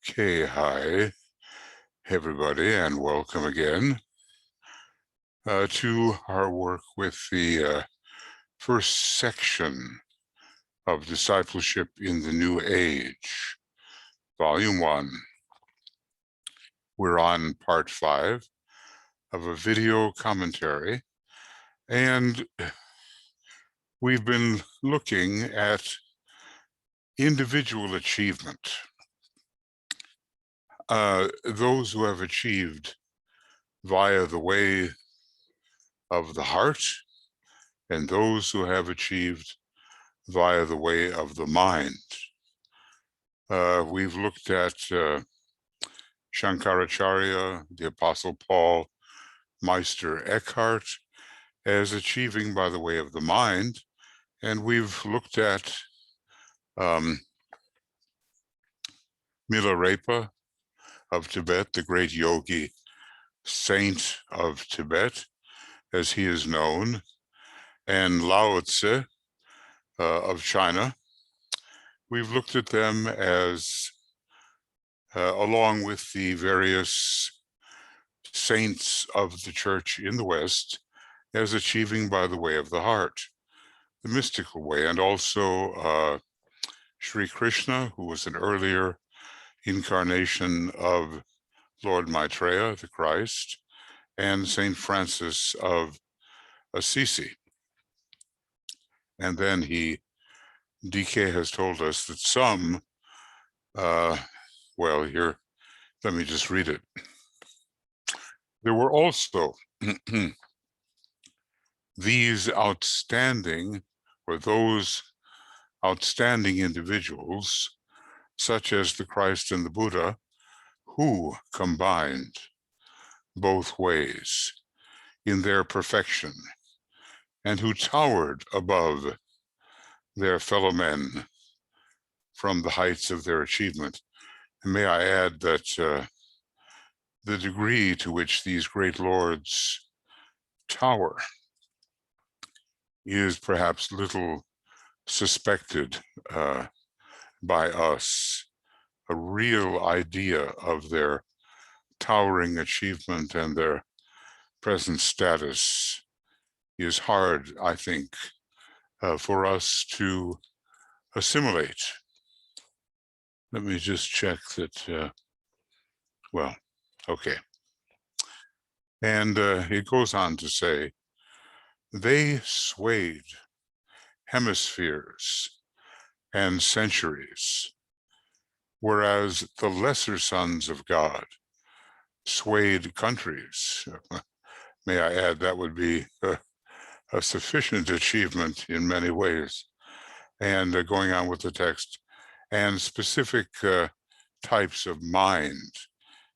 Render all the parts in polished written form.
Okay, hi everybody, and welcome again to our work with the first section of Discipleship in the New Age, Volume 1. We're on Part 5 of a video commentary, and we've been looking at individual achievement. Those who have achieved via the way of the heart, and those who have achieved via the way of the mind. We've looked at Shankaracharya, the Apostle Paul, Meister Eckhart, as achieving by the way of the mind, and we've looked at Milarepa of Tibet, the great yogi saint of Tibet, as he is known, and Lao Tzu of China. We've looked at them as, along with the various saints of the church in the West, as achieving by the way of the heart, the mystical way, and also Sri Krishna, who was an earlier incarnation of Lord Maitreya, the Christ, and Saint Francis of Assisi. And then DK has told us that some, well, here, let me just read it. There were also those outstanding individuals, such as the Christ and the Buddha, who combined both ways in their perfection, and who towered above their fellow men from the heights of their achievement. And may I add that the degree to which these great lords tower is perhaps little suspected by us. A real idea of their towering achievement and their present status is hard, I think, for us to assimilate. Let me just check that, well, okay. And it goes on to say, they swayed hemispheres and centuries, whereas the lesser sons of God swayed countries. May I add, that would be a sufficient achievement in many ways. And going on with the text, and specific types of mind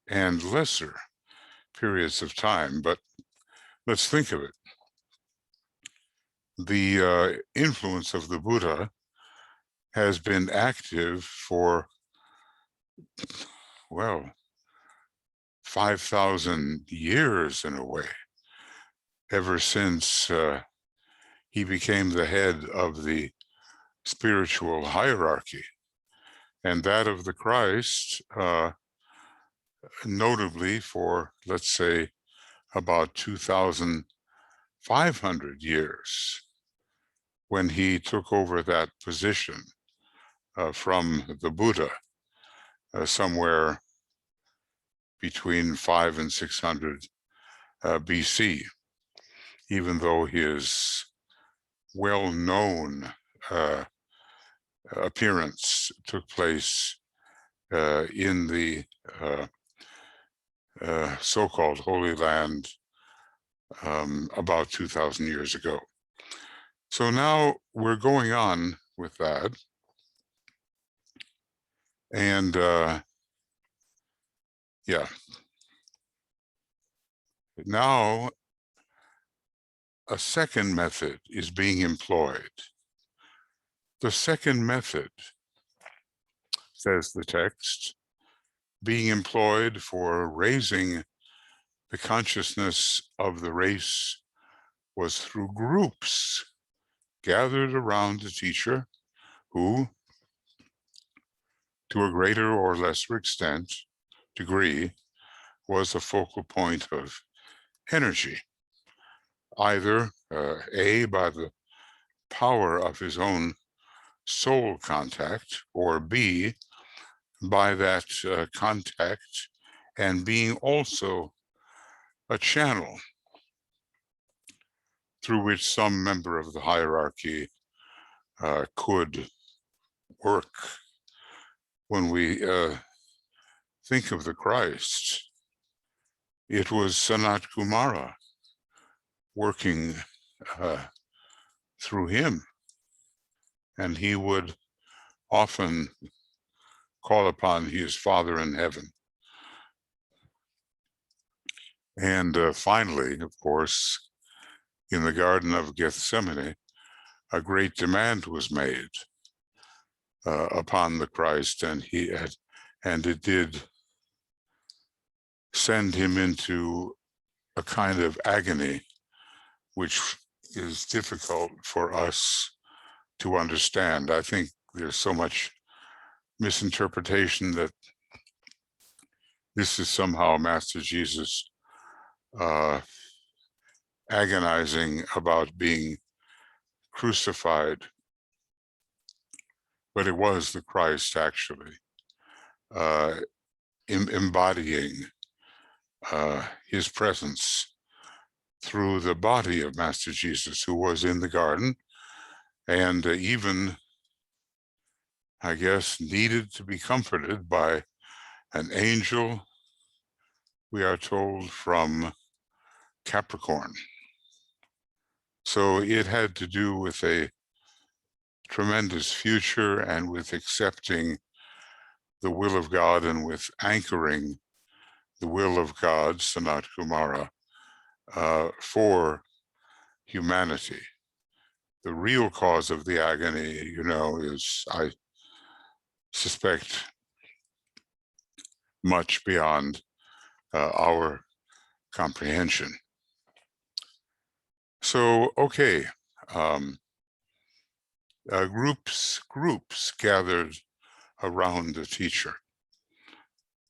and lesser periods of time. But let's think of it. The influence of the Buddha has been active for, well, 5,000 years in a way, ever since he became the head of the spiritual hierarchy, and that of the Christ, notably for, let's say, about 2,500 years, when he took over that position from the Buddha, somewhere between 500 and 600 BC, even though his well-known appearance took place in the so-called Holy Land about 2,000 years ago. So now we're going on with that. And yeah, now a second method is being employed. The second method, says the text, being employed for raising the consciousness of the race was through groups gathered around a teacher who, to a greater or lesser degree, was a focal point of energy, either A, by the power of his own soul contact, or B, by that contact and being also a channel through which some member of the hierarchy could work. When we think of the Christ, it was Sanat Kumara working through him, and he would often call upon his Father in heaven. And finally, of course, in the Garden of Gethsemane, a great demand was made upon the Christ, and it did send him into a kind of agony, which is difficult for us to understand. I think there's so much misinterpretation that this is somehow Master Jesus agonizing about being crucified, but it was the Christ actually embodying his presence through the body of Master Jesus, who was in the garden and even, I guess, needed to be comforted by an angel, we are told, from Capricorn. So it had to do with a tremendous future and with accepting the will of God and with anchoring the will of God, Sanat Kumara, for humanity. The real cause of the agony, is, I suspect, much beyond our comprehension. So, okay, groups gathered around the teacher.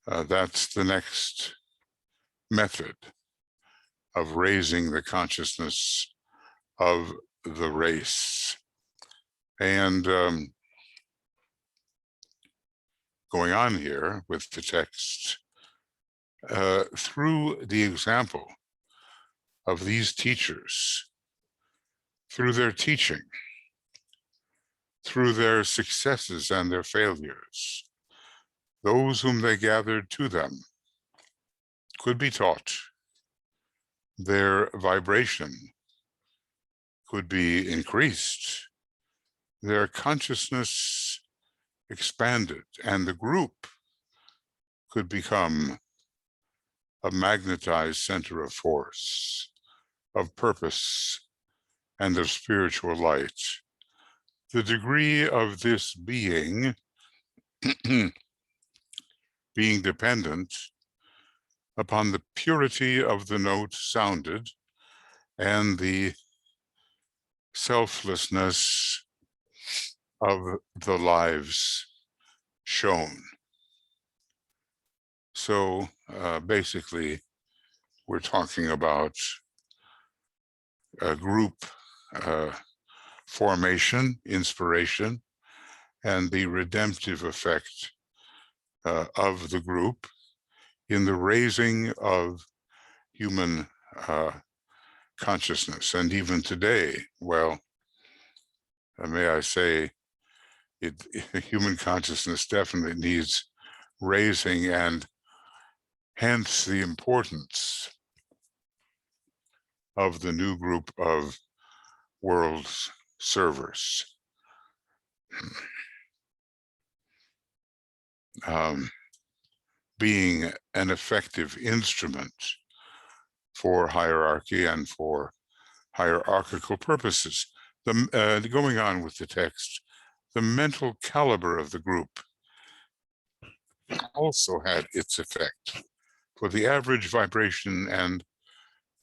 That's the next method of raising the consciousness of the race. And going on here with the text, through the example of these teachers, through their teaching, through their successes and their failures, those whom they gathered to them could be taught. Their vibration could be increased, their consciousness expanded, and the group could become a magnetized center of force, of purpose, and of spiritual light. The degree of this being dependent upon the purity of the note sounded and the selflessness of the lives shown. So basically, we're talking about a group formation, inspiration, and the redemptive effect of the group in the raising of human consciousness. And even today, well, may I say, human consciousness definitely needs raising, and hence the importance of the new group of world servers. Being an effective instrument for hierarchy and for hierarchical purposes. Going on with the text, the mental caliber of the group also had its effect. For the average vibration and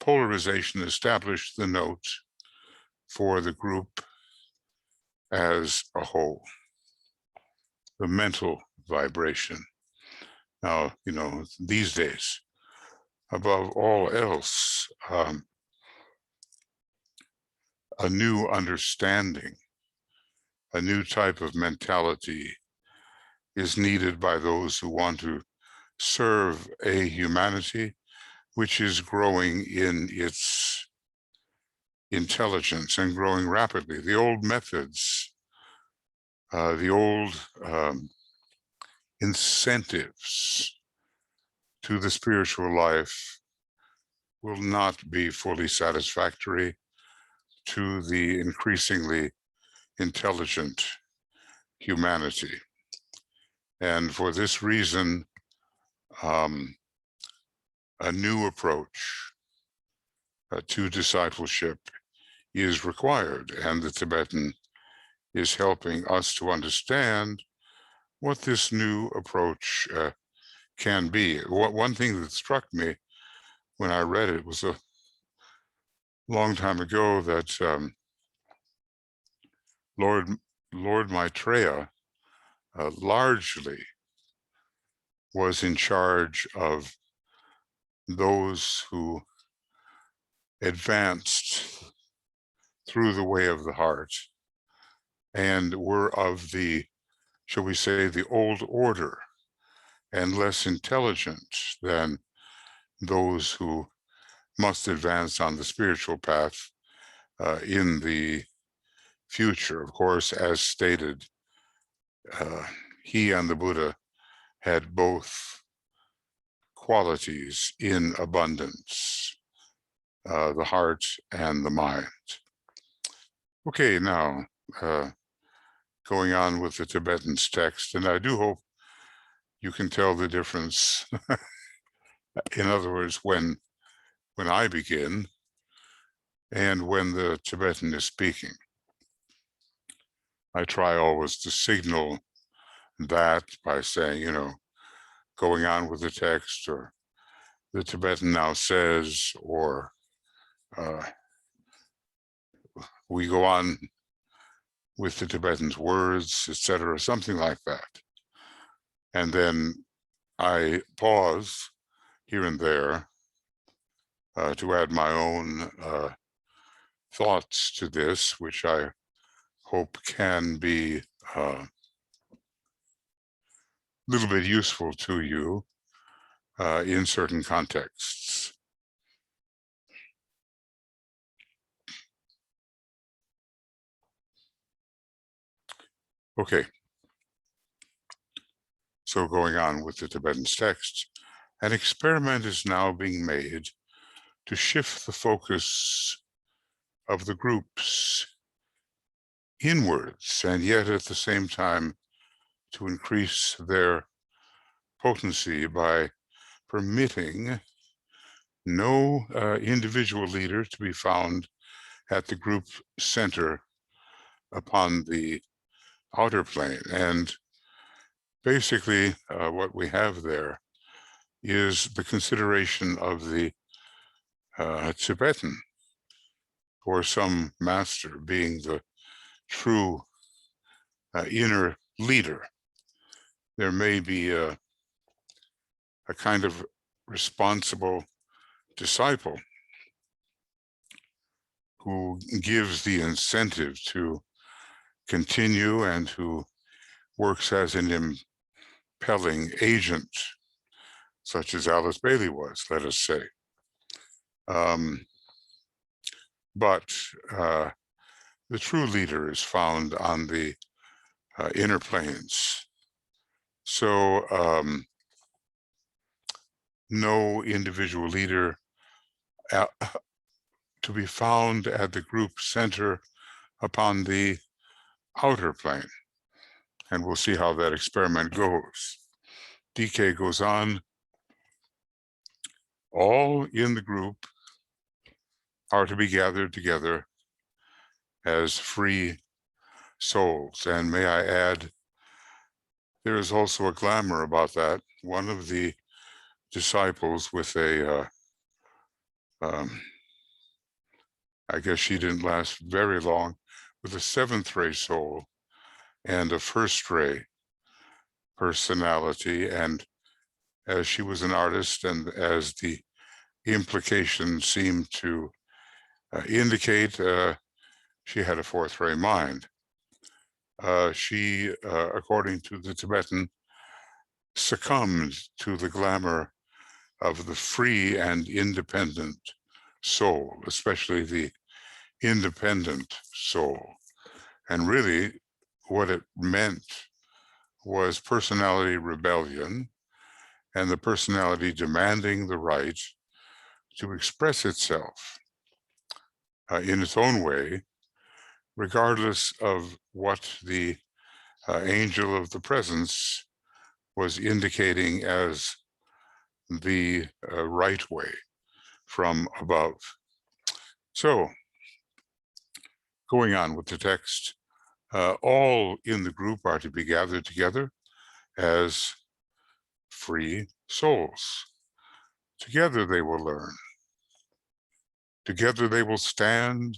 polarization established the note for the group as a whole. The mental vibration. Now, these days, above all else, a new understanding, a new type of mentality is needed by those who want to serve a humanity which is growing in its intelligence and growing rapidly. The old methods, the old incentives to the spiritual life will not be fully satisfactory to the increasingly intelligent humanity. And for this reason, a new approach to discipleship is required, and the Tibetan is helping us to understand what this new approach can be. One thing that struck me when I read it was a long time ago that Lord Maitreya largely was in charge of those who advanced through the way of the heart and were of the, shall we say, the old order and less intelligent than those who must advance on the spiritual path in the future. Of course, as stated, he and the Buddha had both qualities in abundance, the heart and the mind. Okay, now going on with the Tibetan's text, and I do hope you can tell the difference. In other words, when I begin and when the Tibetan is speaking. I try always to signal that by saying, going on with the text, or the Tibetan now says, or we go on with the Tibetan's words, etc., something like that. And then I pause here and there to add my own thoughts to this, which I hope can be a little bit useful to you in certain contexts. Okay, so going on with the Tibetan's text, an experiment is now being made to shift the focus of the groups inwards, and yet at the same time to increase their potency by permitting no individual leader to be found at the group center upon the outer plane. And basically what we have there is the consideration of the Tibetan, or some master, being the true inner leader. There may be a kind of responsible disciple who gives the incentive to continue and who works as an impelling agent, such as Alice Bailey was, let us say. But the true leader is found on the inner planes. So no individual leader to be found at the group center upon the outer plane. And we'll see how that experiment goes. DK goes on. All in the group are to be gathered together as free souls. And may I add, there is also a glamour about that. One of the disciples with a, I guess she didn't last very long, with a 7th ray soul and a 1st ray personality, and as she was an artist, and as the implications seem to indicate, she had a fourth-ray mind. She, according to the Tibetan, succumbed to the glamour of the free and independent soul, especially the independent soul. And really, what it meant was personality rebellion, and the personality demanding the right to express itself in its own way, regardless of what the angel of the presence was indicating as the right way from above. So, going on with the text, all in the group are to be gathered together as free souls. Together they will learn. Together they will stand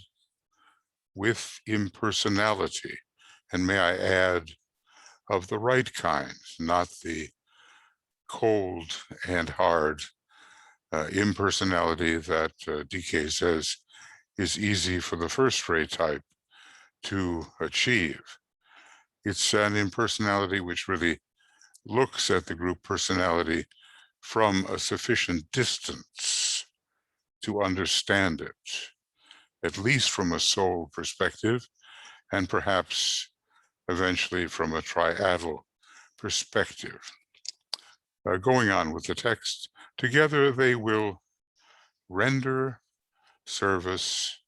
with impersonality, and may I add, of the right kind, not the cold and hard impersonality that DK says is easy for the first-rate type to achieve. It's an impersonality which really looks at the group personality from a sufficient distance to understand it, at least from a soul perspective, and perhaps eventually from a triadal perspective. Going on with the text, together they will render service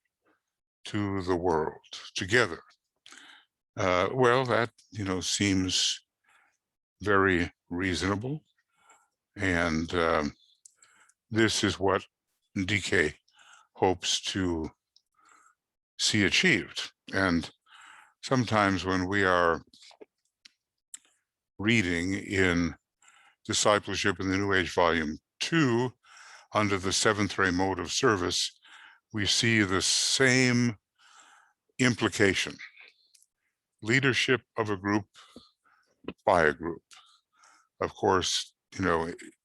to the world. Together. Well, that, seems very reasonable. And this is what DK hopes to see achieved. And sometimes when we are reading in Discipleship in the New Age, Volume 2, under the seventh ray mode of service, we see the same implication. Leadership of a group by a group. Of course,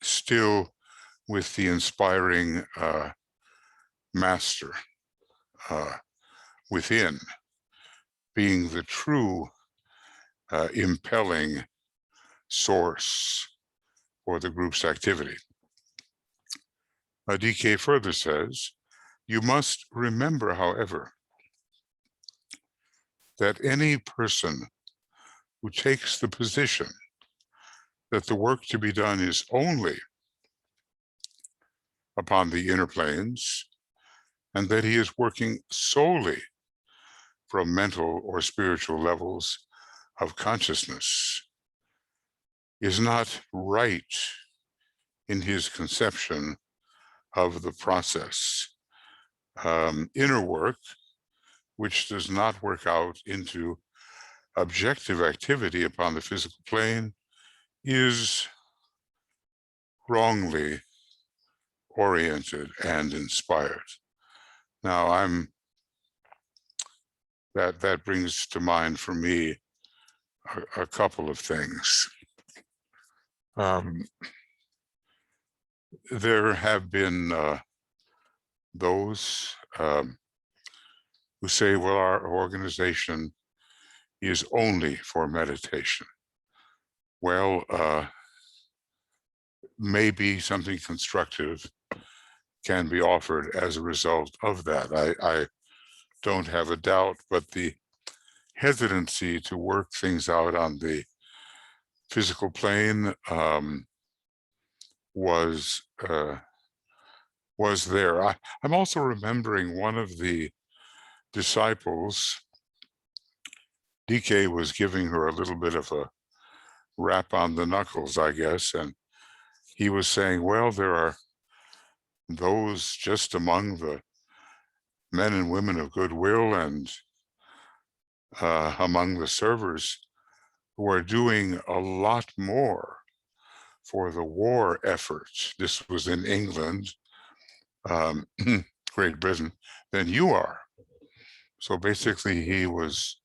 still with the inspiring master within, being the true impelling source for the group's activity. DK further says, you must remember, however, that any person who takes the position that the work to be done is only upon the inner planes, and that he is working solely from mental or spiritual levels of consciousness, is not right in his conception of the process. Inner work, which does not work out into objective activity upon the physical plane, is wrongly oriented and inspired. Now, that brings to mind for me a couple of things. There have been those who say, well, our organization is only for meditation. Well, maybe something constructive can be offered as a result of that. I don't have a doubt, but the hesitancy to work things out on the physical plane was there. I'm also remembering one of the disciples. DK was giving her a little bit of a rap on the knuckles, I guess, and he was saying, well, there are those just among the men and women of goodwill and among the servers who are doing a lot more for the war effort. This was in England, Great Britain, than you are. So basically he was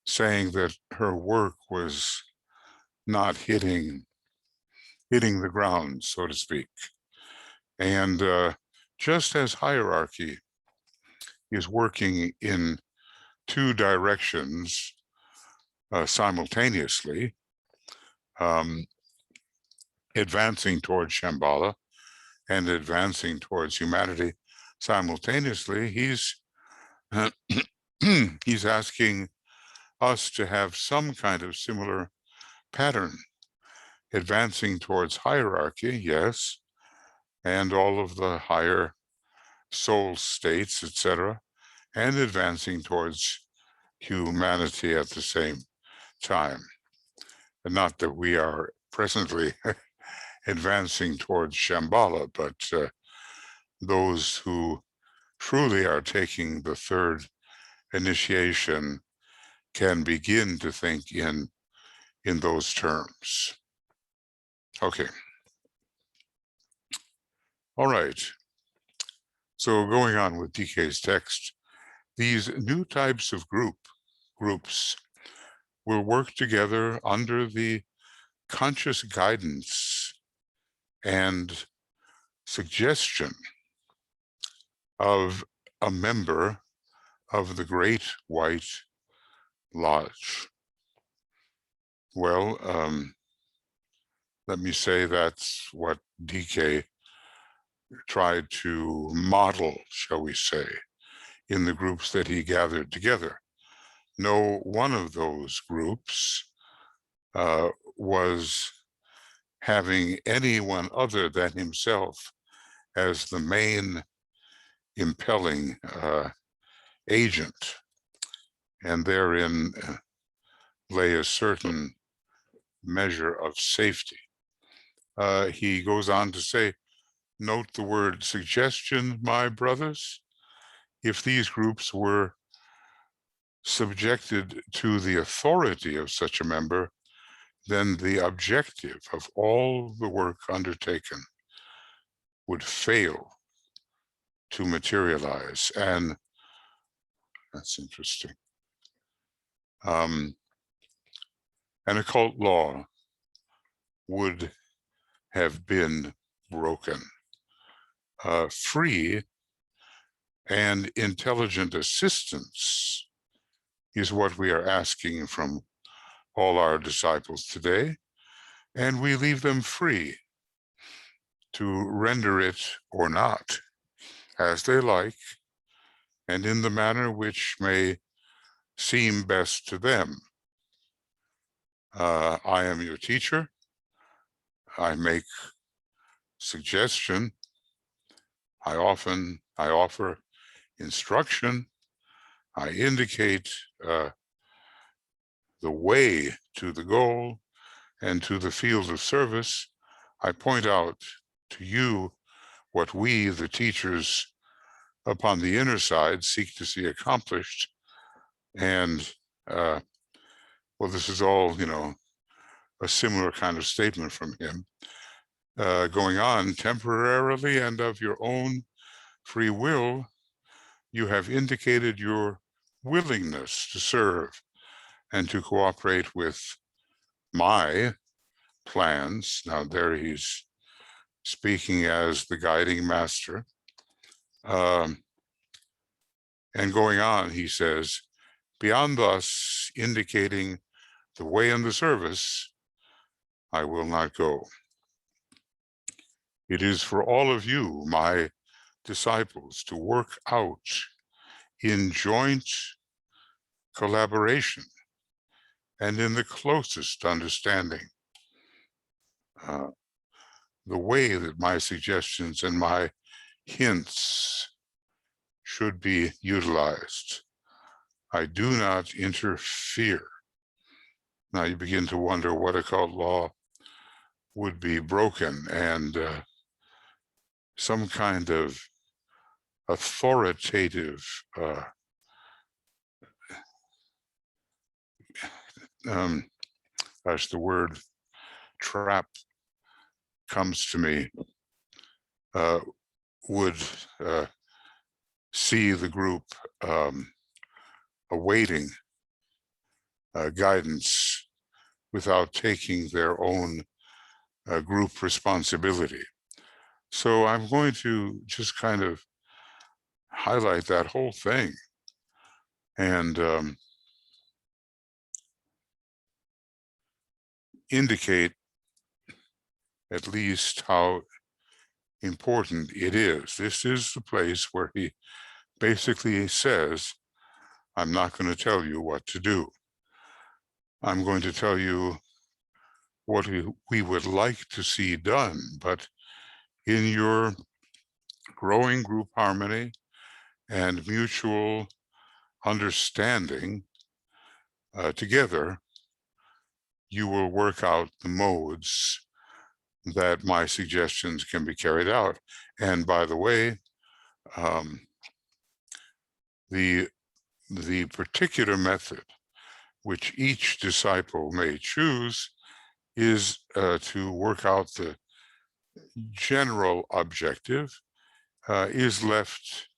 saying that her work was not hitting the ground, so to speak. And just as hierarchy is working in two directions simultaneously, advancing towards Shambhala and advancing towards humanity simultaneously, he's he's asking us to have some kind of similar pattern, advancing towards hierarchy, yes, and all of the higher soul states, etc., and advancing towards humanity at the same time. And not that we are presently advancing towards Shambhala, but those who truly are taking the third initiation can begin to think in those terms. Okay. All right. So going on with DK's text, these new types of groups will work together under the conscious guidance and suggestion of a member of the Great White Lodge. Well, let me say that's what DK tried to model, shall we say, in the groups that he gathered together. No one of those groups was having anyone other than himself as the main impelling agent, and therein lay a certain measure of safety. He goes on to say, note the word suggestion, my brothers. If these groups were subjected to the authority of such a member, then the objective of all the work undertaken would fail to materialize. And that's interesting. An occult law would have been broken. Free and intelligent assistance is what we are asking from all our disciples today, and we leave them free to render it or not as they like and in the manner which may seem best to them. I am your teacher. I make suggestion. I offer instruction. I indicate the way to the goal and to the field of service. I point out to you what we, the teachers upon the inner side, seek to see accomplished. And well, this is all, a similar kind of statement from him. Going on, temporarily and of your own free will, you have indicated your willingness to serve and to cooperate with my plans. Now there he's speaking as the guiding master. And going on, he says, beyond thus indicating the way and the service, I will not go. It is for all of you, my disciples, to work out in joint collaboration and in the closest understanding the way that my suggestions and my hints should be utilized. I do not interfere. Now you begin to wonder what occult law would be broken, and some kind of authoritative as the word trap comes to me, would see the group awaiting guidance without taking their own group responsibility. So I'm going to just kind of highlight that whole thing and indicate at least how important it is. This is the place where he basically says, I'm not going to tell you what to do. I'm going to tell you what we would like to see done, but in your growing group harmony and mutual understanding together, you will work out the modes that my suggestions can be carried out. And by the way, the particular method which each disciple may choose is to work out the general objective is left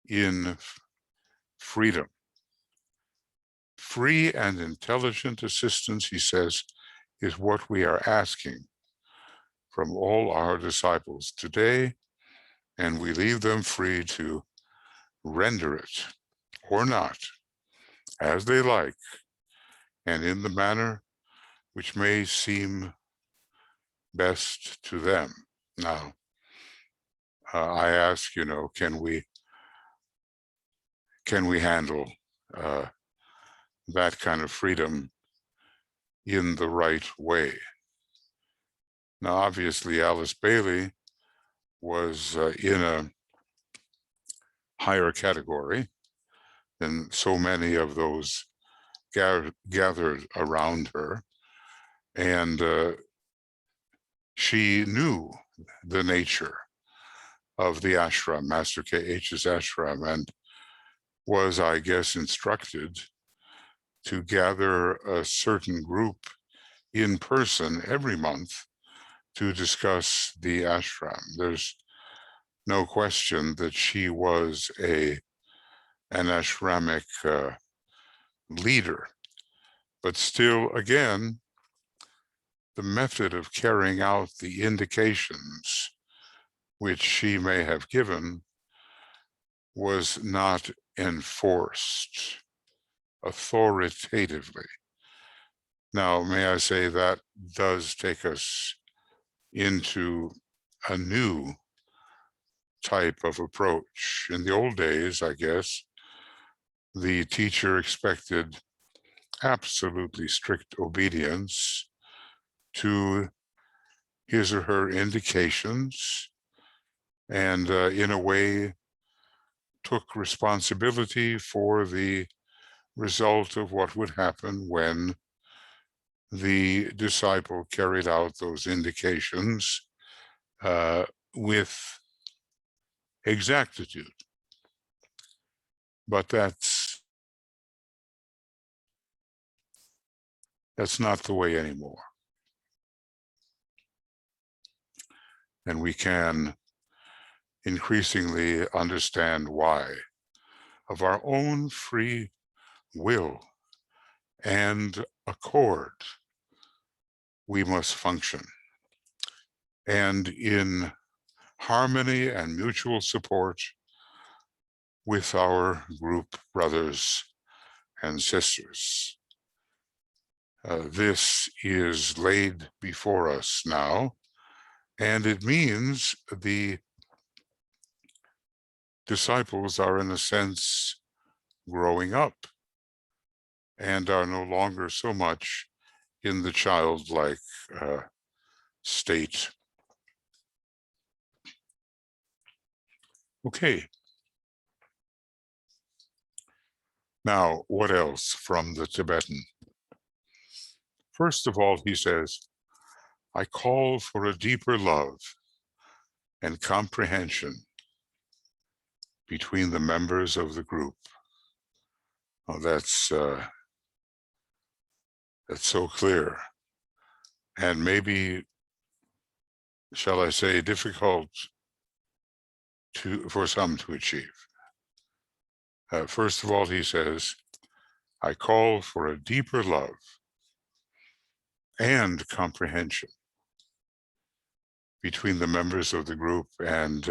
in freedom. Free and intelligent assistance, he says, is what we are asking from all our disciples today, and we leave them free to render it or not as they like and in the manner which may seem best to them. Now, I ask, can we handle that kind of freedom in the right way? Now, obviously, Alice Bailey was in a higher category than so many of those gathered around her, and she knew the nature of the ashram, Master K.H.'s ashram, and was, I guess, instructed to gather a certain group in person every month to discuss the ashram. There's no question that she was an ashramic leader, but still, again, the method of carrying out the indications which she may have given was not enforced authoritatively. Now, may I say that does take us into a new type of approach. In the old days, I guess, the teacher expected absolutely strict obedience to his or her indications, and in a way took responsibility for the result of what would happen when the disciple carried out those indications with exactitude. But that's not the way anymore. And we can increasingly understand why, of our own free will and accord, we must function. And in harmony and mutual support with our group brothers and sisters. This is laid before us now, and it means the disciples are, in a sense, growing up and are no longer so much in the childlike state. Okay. Now, what else from the Tibetan? First of all, he says, I call for a deeper love and comprehension between the members of the group. Oh, that's so clear, and maybe, shall I say, difficult for some to achieve. First of all, he says, I call for a deeper love and comprehension between the members of the group. And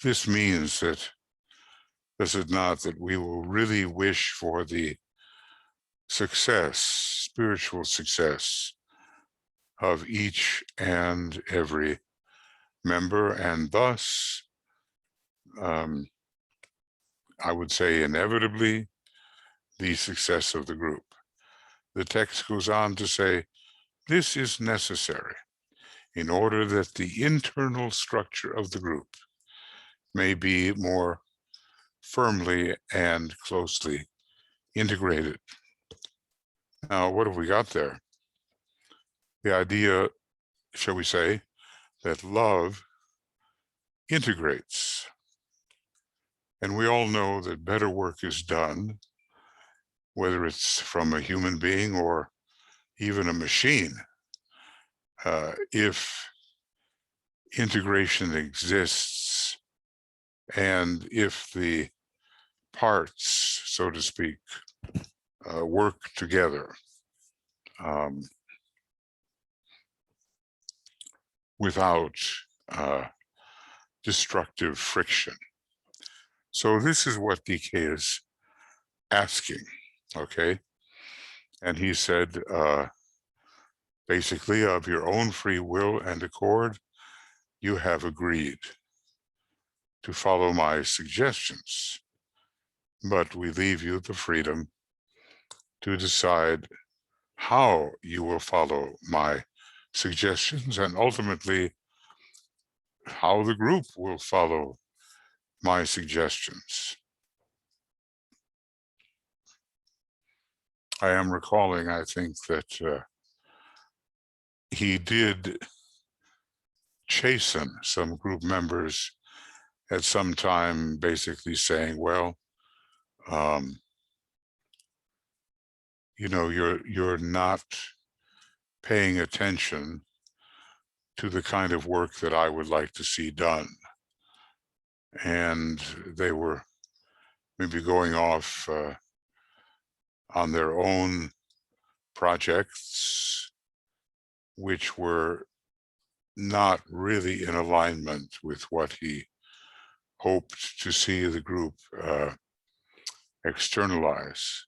this means that, does it not, that we will really wish for the success, spiritual success of each and every member, and thus, I would say inevitably, the success of the group. The text goes on to say, this is necessary in order that the internal structure of the group may be more firmly and closely integrated. Now, what have we got there? The idea, shall we say, that love integrates. And we all know that better work is done, whether it's from a human being or even a machine, if integration exists and if the parts, so to speak, work together without destructive friction. So this is what DK is asking, okay? And he said, basically, of your own free will and accord, you have agreed to follow my suggestions, but we leave you the freedom to decide how you will follow my suggestions, and ultimately how the group will follow my suggestions. I am recalling, I think, that he did chasten some group members at some time, basically saying, well, you know, you're not paying attention to the kind of work that I would like to see done. And they were maybe going off on their own projects, which were not really in alignment with what he hoped to see the group externalize.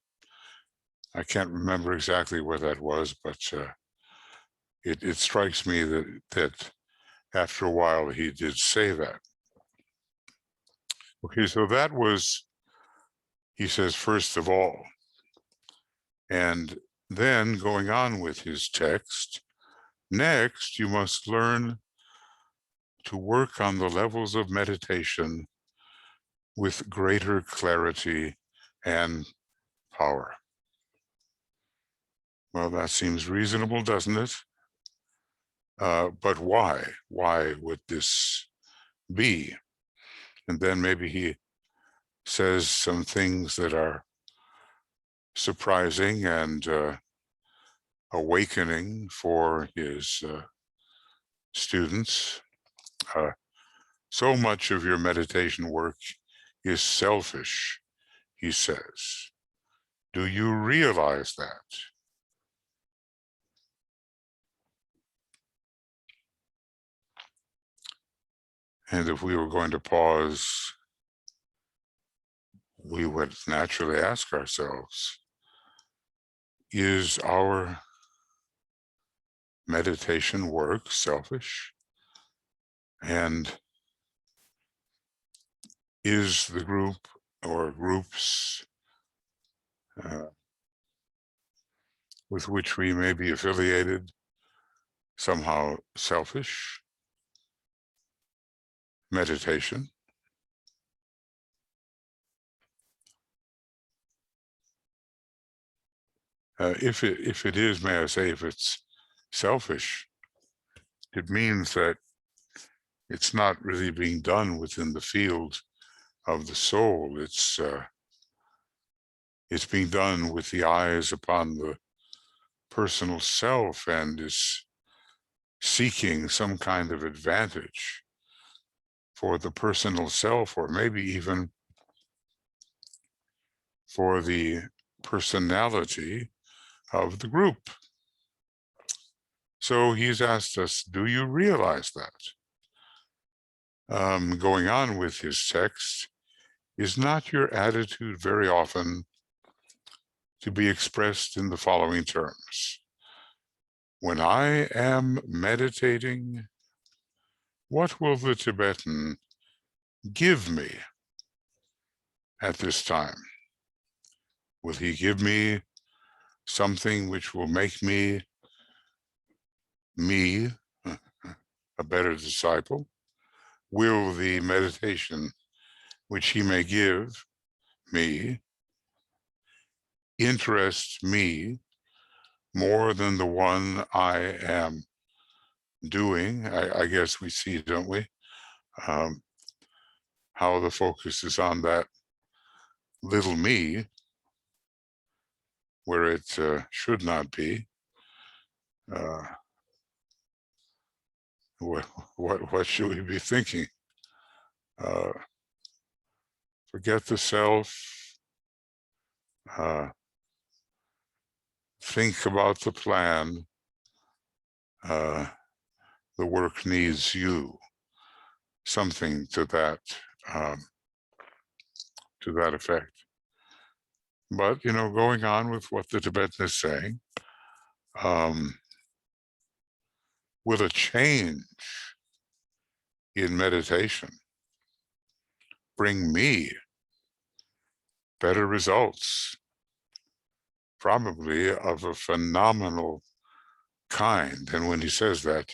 I can't remember exactly where that was, but it strikes me that after a while he did say that. Okay, so that was, he says, first of all. And then going on with his text, next you must learn to work on the levels of meditation with greater clarity and power. Well, that seems reasonable, doesn't it? But why? Why would this be? And then maybe he says some things that are surprising and awakening for his students. So much of your meditation work is selfish, he says. Do you realize that? And if we were going to pause, we would naturally ask ourselves, is our meditation work selfish? And is the group or groups with which we may be affiliated somehow selfish? Meditation. If it is, may I say, if it's selfish, it means that it's not really being done within the field of the soul. It's being done with the eyes upon the personal self and is seeking some kind of advantage for the personal self, or maybe even for the personality of the group. So he's asked us, do you realize that? Going on with his text, is not your attitude very often to be expressed in the following terms? When I am meditating, what will the Tibetan give me at this time? Will he give me something which will make me, a better disciple? Will the meditation which he may give me interest me more than the one I am doing? I guess we see, don't we, how the focus is on that little me where it should not be. What should we be thinking? Forget the self. Think about the plan. The work needs you. Something to that effect. But going on with what the Tibetan is saying, will a change in meditation bring me better results? Probably of a phenomenal kind. And when he says that,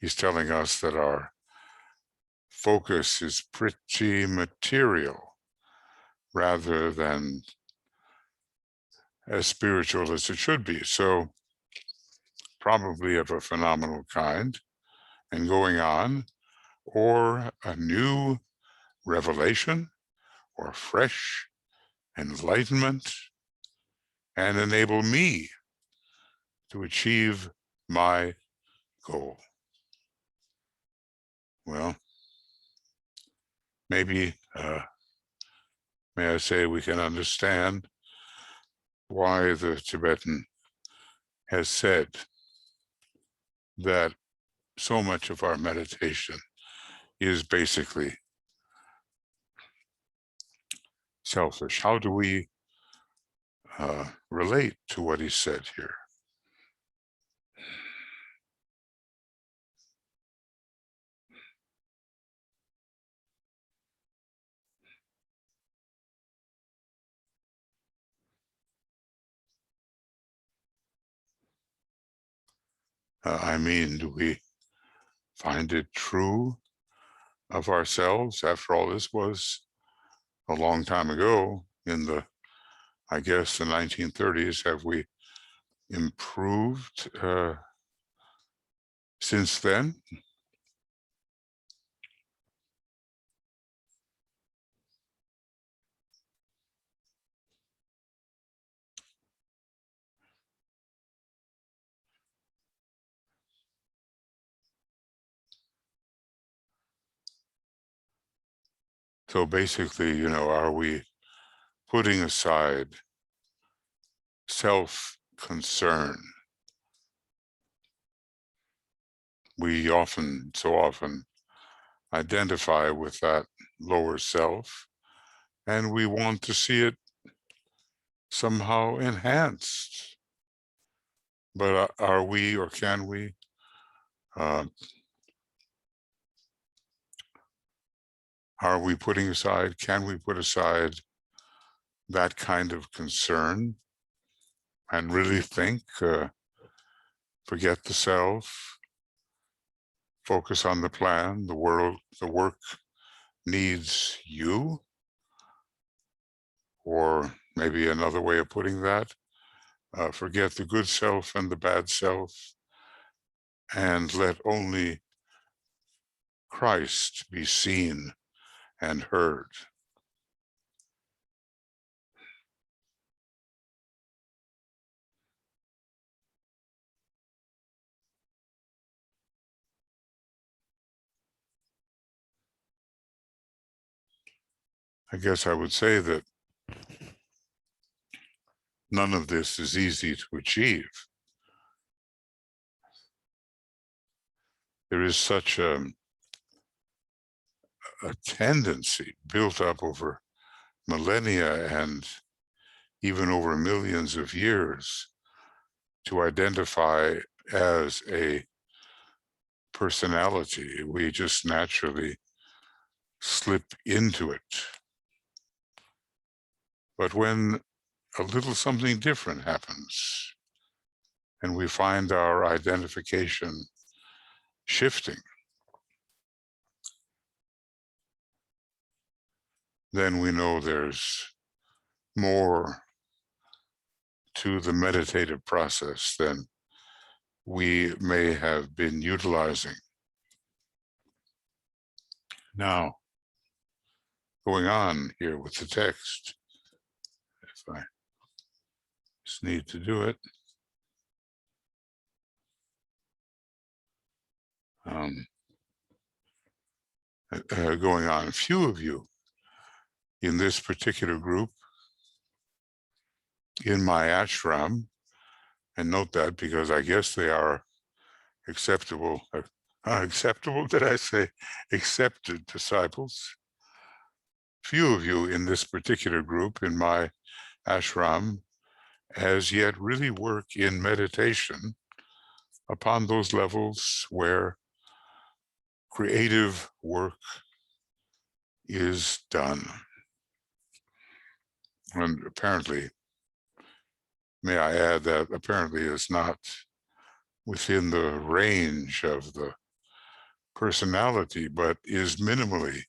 he's telling us that our focus is pretty material rather than as spiritual as it should be. So probably of a phenomenal kind. And going on, or a new revelation or fresh enlightenment, and enable me to achieve my goal. Well, maybe, may I say, we can understand why the Tibetan has said that so much of our meditation is basically selfish. How do we relate to what he said here? I mean, do we find it true of ourselves? After all, this was a long time ago in the, I guess, the 1930s. Have we improved since then? So basically, are we putting aside self-concern? We so often identify with that lower self, and we want to see it somehow enhanced. But are we, or can we, are we putting aside, can we put aside that kind of concern and really think, forget the self, focus on the plan, the work needs you? Or maybe another way of putting that, forget the good self and the bad self, and let only Christ be seen and heard. I guess I would say that none of this is easy to achieve. There is such a tendency built up over millennia and even over millions of years to identify as a personality. We just naturally slip into it. But when a little something different happens and we find our identification shifting, then we know there's more to the meditative process than we may have been utilizing. Now, going on here with the text, if I just need to do it. Going on, a few of you in this particular group in my ashram, and note that because I guess they are acceptable, did I say accepted disciples? Few of you in this particular group in my ashram as yet really work in meditation upon those levels where creative work is done. And apparently, may I add that apparently is not within the range of the personality, but is minimally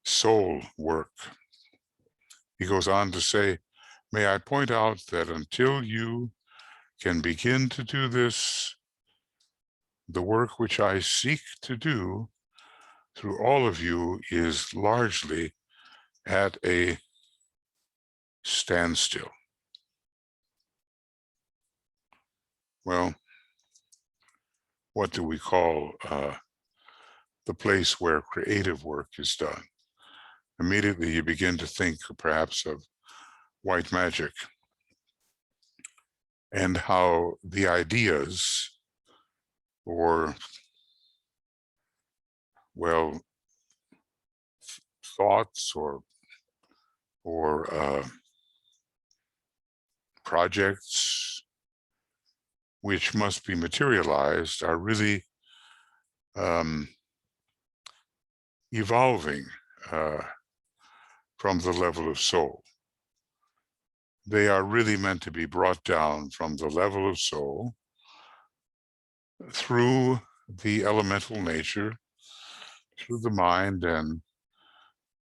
soul work. He goes on to say, may I point out that until you can begin to do this, the work which I seek to do through all of you is largely at a standstill. Well, what do we call the place where creative work is done? Immediately you begin to think perhaps of white magic and how the ideas or, well, thoughts or projects which must be materialized are really evolving from the level of soul. They are really meant to be brought down from the level of soul through the elemental nature, through the mind, and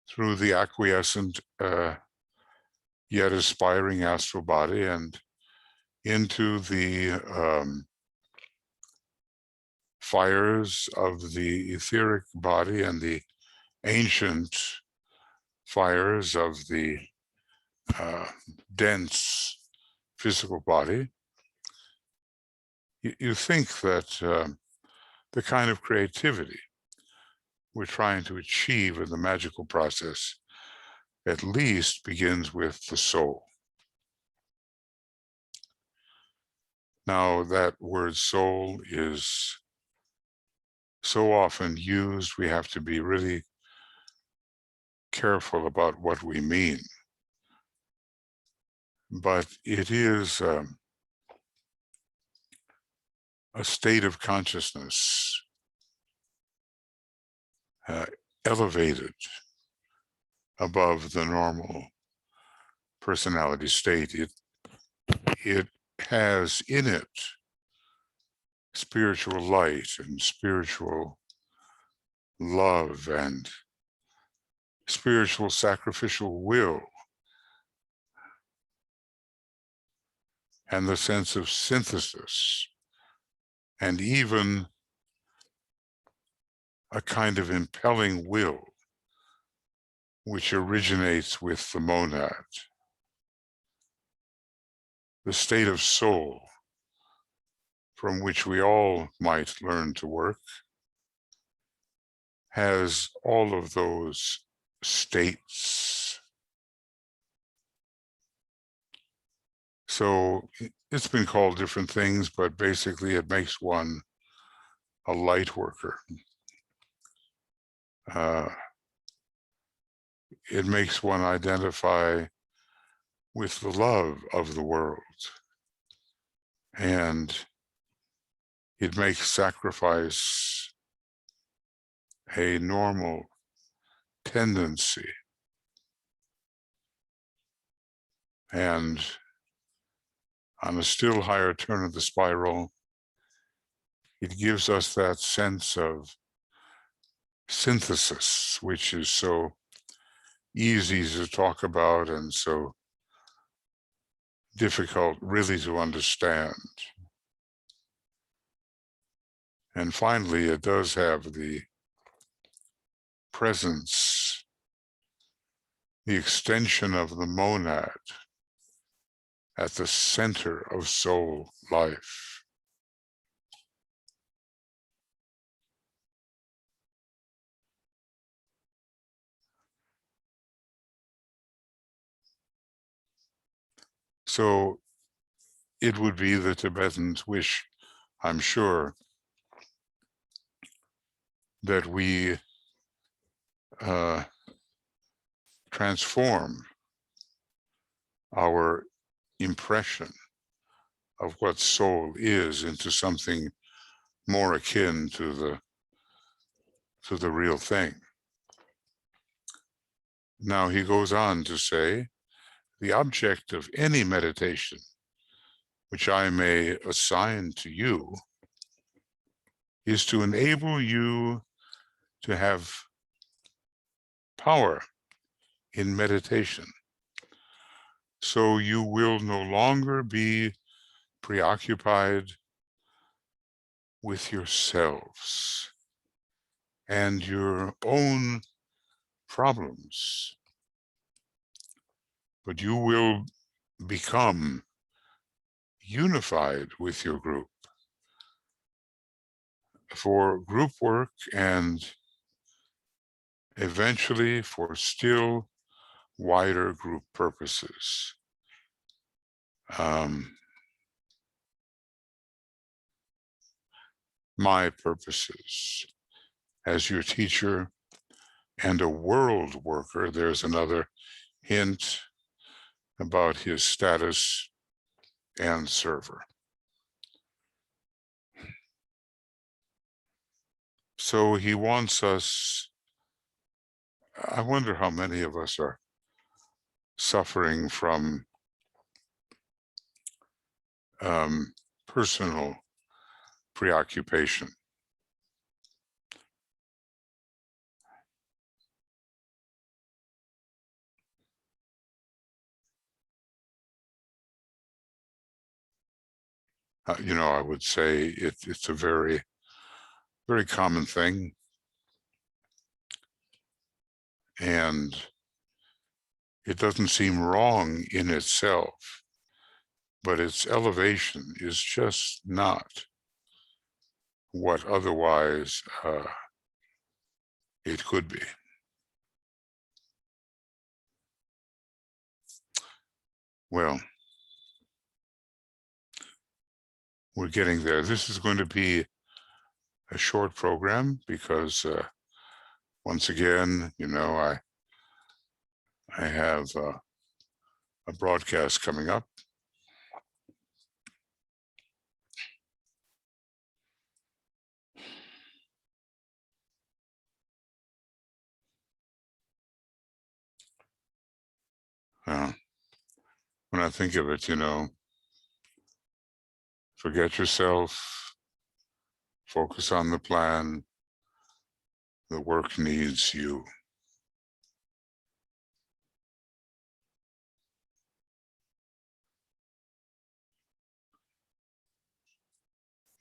through the acquiescent yet aspiring astral body, and into the fires of the etheric body and the ancient fires of the dense physical body. You think that the kind of creativity we're trying to achieve in the magical process at least begins with the soul. Now, that word soul is so often used, we have to be really careful about what we mean. But it is a state of consciousness elevated above the normal personality state. It has in it spiritual light and spiritual love and spiritual sacrificial will and the sense of synthesis and even a kind of impelling will which originates with the monad. The state of soul from which we all might learn to work has all of those states. So it's been called different things, but basically it makes one a light worker. It makes one identify with the love of the world, and it makes sacrifice a normal tendency. And on a still higher turn of the spiral, it gives us that sense of synthesis, which is so easy to talk about and so difficult really to understand. And finally, it does have the presence, the extension of the monad at the center of soul life. So it would be the Tibetans' wish, I'm sure, that we transform our impression of what soul is into something more akin to the real thing. Now he goes on to say, the object of any meditation which I may assign to you is to enable you to have power in meditation. So you will no longer be preoccupied with yourselves and your own problems, but you will become unified with your group for group work and eventually for still wider group purposes. My purposes as your teacher and a world worker. There's another hint about his status and server. So he wants us, I wonder how many of us are suffering from personal preoccupation. I would say it's a very, very common thing. And it doesn't seem wrong in itself, but its elevation is just not what otherwise it could be. Well, we're getting there. This is going to be a short program because once again, I have a broadcast coming up. When I think of it, forget yourself, focus on the plan. The work needs you.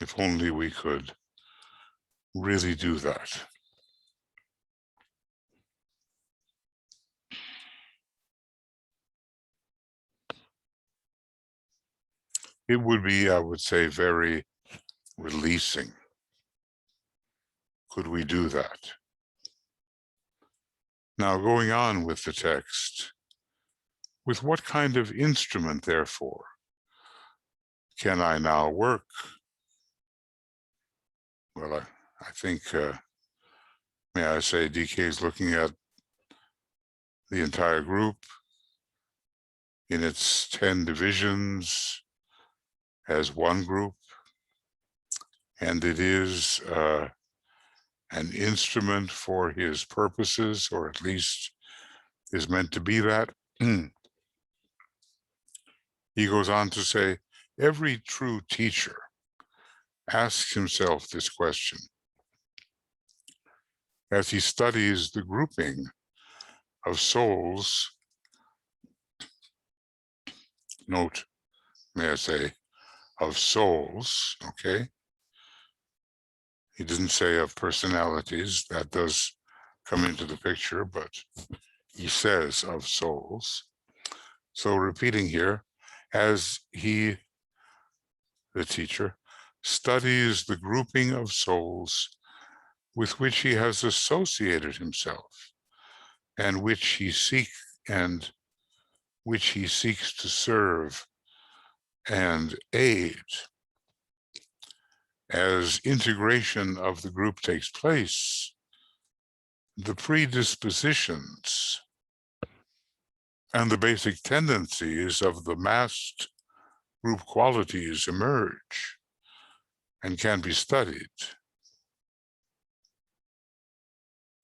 If only we could really do that. It would be, I would say, very releasing. Could we do that? Now, going on with the text, with what kind of instrument, therefore, can I now work? Well, I think, may I say, DK is looking at the entire group in its 10 divisions as one group, and it is an instrument for his purposes, or at least is meant to be that. He goes on to say, every true teacher asks himself this question as he studies the grouping of souls, note, may I say, of souls, okay? He didn't say of personalities, that does come into the picture, but he says of souls. So repeating here, as he, the teacher, studies the grouping of souls with which he has associated himself and which he seeks to serve and aid. As integration of the group takes place, the predispositions and the basic tendencies of the massed group qualities emerge and can be studied.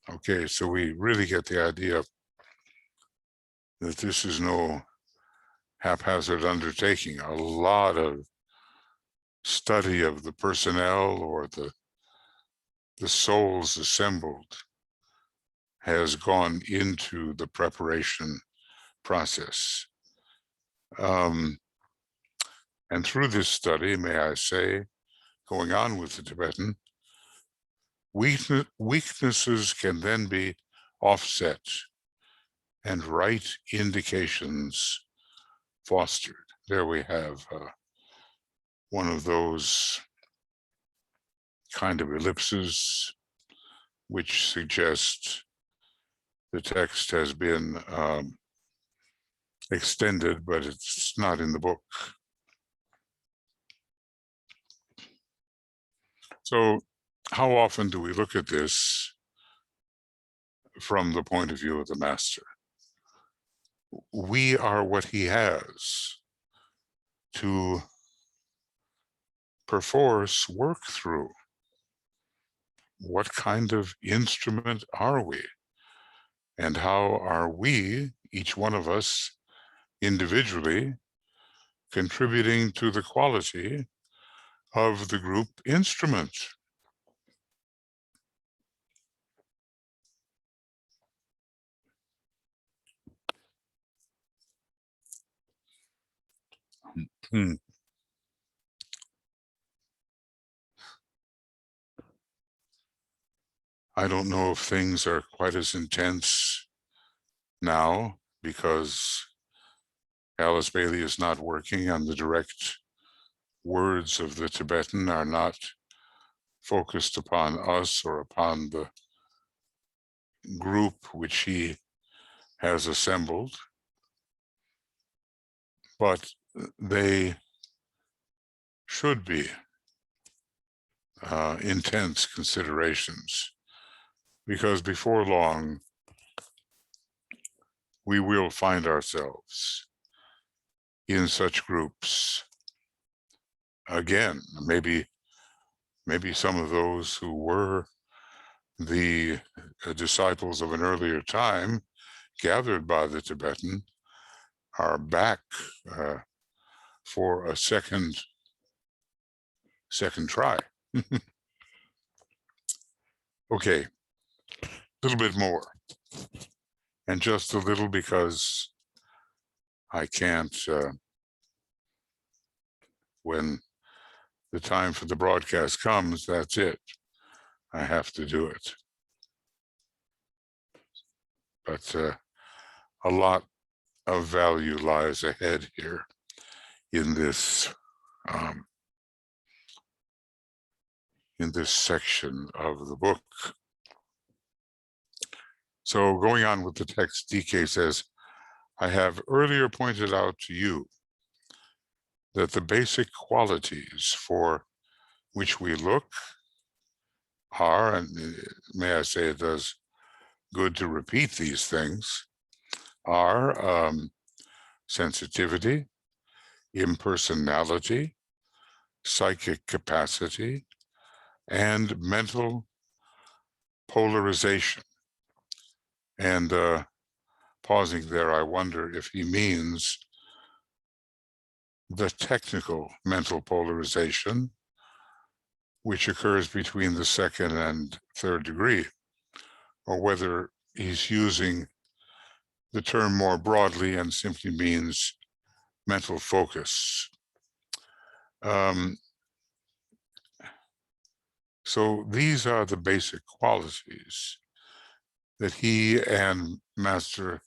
Okay, so we really get the idea that this is no haphazard undertaking. A lot of study of the personnel or the souls assembled has gone into the preparation process. And through this study, may I say, going on with the Tibetan, weaknesses can then be offset and right indications fostered. There we have one of those kind of ellipses which suggest the text has been extended, but it's not in the book. So how often do we look at this from the point of view of the master? We are what he has to perforce work through. What kind of instrument are we? And how are we, each one of us individually, contributing to the quality of the group instrument? I don't know if things are quite as intense now because Alice Bailey is not working and the direct words of the Tibetan are not focused upon us or upon the group which he has assembled, but they should be intense considerations, because before long we will find ourselves in such groups again. Maybe some of those who were the disciples of an earlier time gathered by the Tibetan are back for a second try. Okay, a little bit more, and just a little because I can't, when the time for the broadcast comes, that's it. I have to do it. But a lot of value lies ahead here in this section of the book. So going on with the text, DK says, I have earlier pointed out to you that the basic qualities for which we look are, and may I say it does good to repeat these things, are sensitivity, impersonality, psychic capacity, and mental polarization. And pausing there, I wonder if he means the technical mental polarization, which occurs between the second and third degree, or whether he's using the term more broadly and simply means mental focus. So these are the basic qualities that he and Master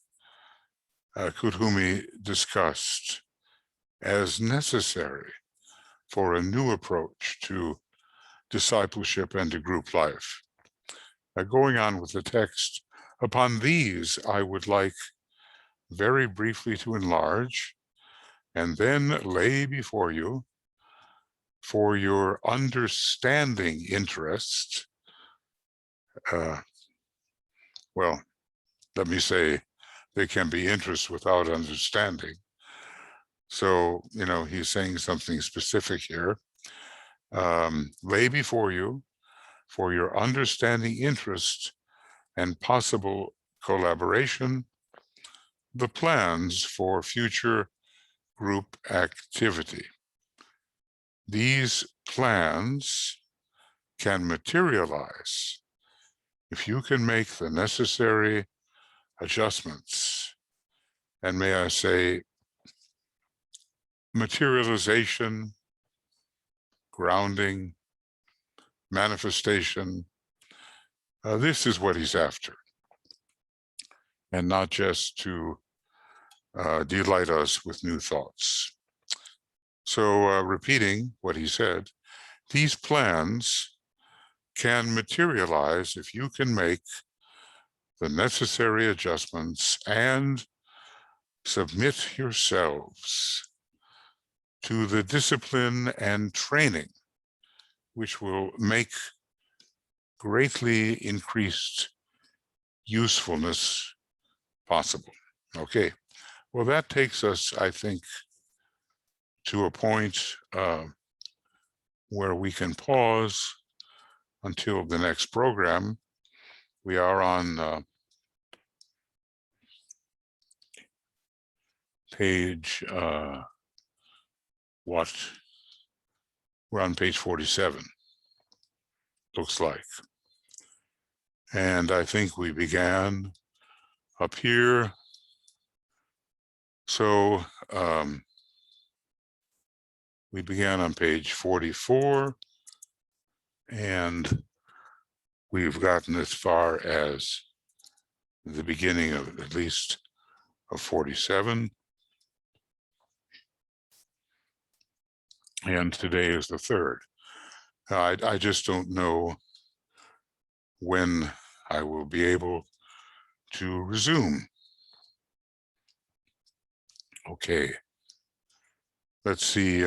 Kuthumi discussed as necessary for a new approach to discipleship and to group life. Going on with the text, upon these I would like very briefly to enlarge and then lay before you for your understanding interest. Well, let me say, there can be interest without understanding. So, he's saying something specific here. Lay before you for your understanding interest and possible collaboration, the plans for future group activity. These plans can materialize if you can make the necessary adjustments. And may I say, materialization, grounding, manifestation, this is what he's after. And not just to delight us with new thoughts. So repeating what he said, these plans can materialize if you can make the necessary adjustments and submit yourselves to the discipline and training which will make greatly increased usefulness possible. Okay, well, that takes us, I think, to a point where we can pause until the next program. We are on page, we're on page 47, looks like. And I think we began up here. So we began on page 44, and we've gotten as far as the beginning of at least of 47. And today is the third. I just don't know when I will be able to resume. Okay, let's see.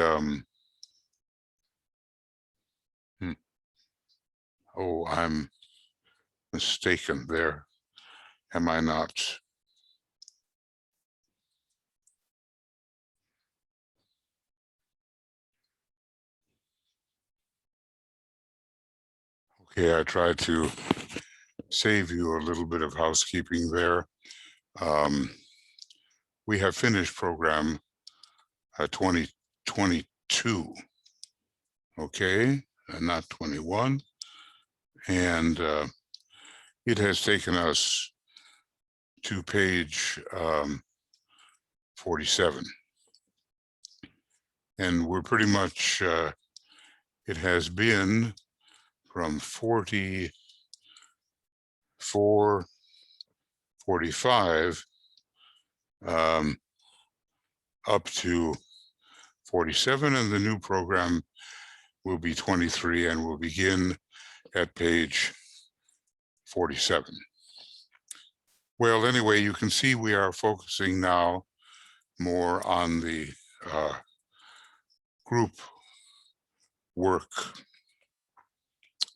Oh, I'm mistaken there. Am I not? Okay, I tried to save you a little bit of housekeeping there. We have finished program 2022, okay, not 21. And it has taken us to page 47. And we're pretty much, it has been from 44, 45, up to 47, and the new program will be 23 and will begin at page 47. Well, anyway, you can see we are focusing now more on the group work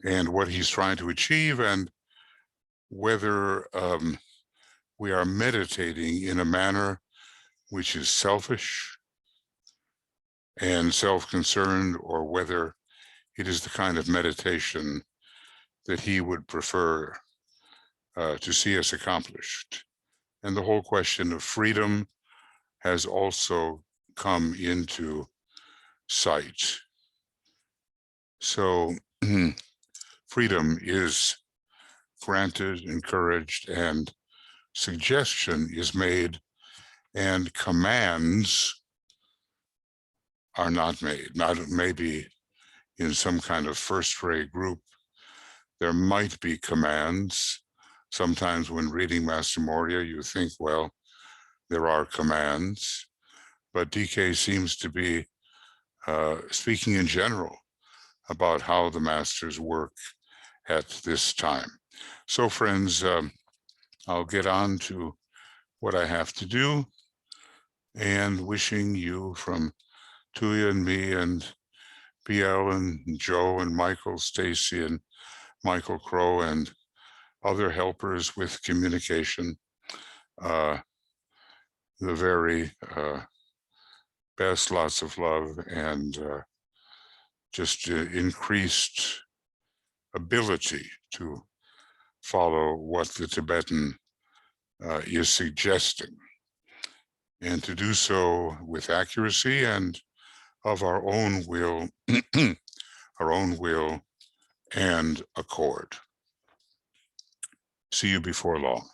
and what he's trying to achieve, and whether we are meditating in a manner which is selfish and self-concerned, or whether it is the kind of meditation that he would prefer to see us accomplished. And the whole question of freedom has also come into sight. So freedom is granted, encouraged, and suggestion is made, and commands are not made. Not maybe in some kind of first-rate group, there might be commands. Sometimes when reading Master Moria, you think, well, there are commands, but DK seems to be speaking in general about how the masters work at this time. So friends, I'll get on to what I have to do, and wishing you, from Tuya and me and BL and Joe and Michael, Stacy and Michael Crow and other helpers with communication, the very best, lots of love, and just increased ability to follow what the Tibetan is suggesting, and to do so with accuracy and of our own will, our own will and accord. See you before long.